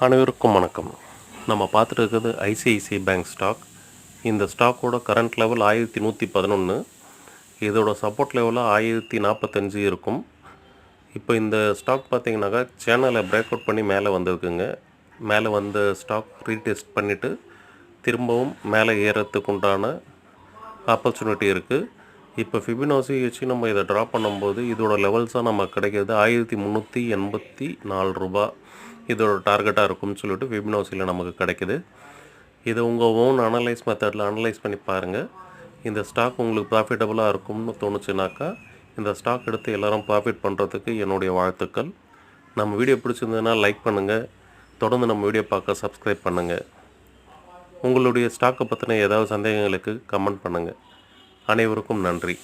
அனைவருக்கும் வணக்கம். நம்ம பார்த்துட்டு இருக்கிறது ஐசிஐசிஐ பேங்க் ஸ்டாக். இந்த ஸ்டாக்கோட கரண்ட் லெவல் 1111. இதோட சப்போர்ட் லெவலாக 1045 இருக்கும். இப்போ இந்த ஸ்டாக் பார்த்தீங்கன்னாக்கா சேனலை பிரேக் அவுட் பண்ணி மேலே வந்திருக்குங்க. மேலே வந்த ஸ்டாக் ரீடெஸ்ட் பண்ணிவிட்டு திரும்பவும் மேலே ஏறத்துக்கு உண்டான ஆப்பர்ச்சுனிட்டி இருக்குது. இப்போ ஃபிபனாசி வச்சு நம்ம இதை ட்ரா பண்ணும்போது இதோட லெவல்ஸாக நம்ம கிடைக்கிறது 1384 ரூபா. இதோட டார்கெட்டாக இருக்கும்னு சொல்லிட்டு ஃபிபனாசியில் நமக்கு கிடைக்குது. இதை உங்கள் ஓன் அனலைஸ் மெத்தடில் அனலைஸ் பண்ணி பாருங்கள். இந்த ஸ்டாக் உங்களுக்கு ப்ராஃபிட்டபுளாக இருக்கும்னு தோணுச்சுனாக்கா இந்த ஸ்டாக் எடுத்து எல்லோரும் ப்ராஃபிட் பண்ணுறதுக்கு என்னுடைய வாழ்த்துக்கள். நம்ம வீடியோ பிடிச்சிருந்ததுன்னா லைக் பண்ணுங்கள். தொடர்ந்து நம்ம வீடியோ பார்க்க சப்ஸ்கிரைப் பண்ணுங்கள். உங்களுடைய ஸ்டாக்கை பற்றின ஏதாவது சந்தேகங்களுக்கு கமெண்ட் பண்ணுங்கள். அனைவருக்கும் நன்றி.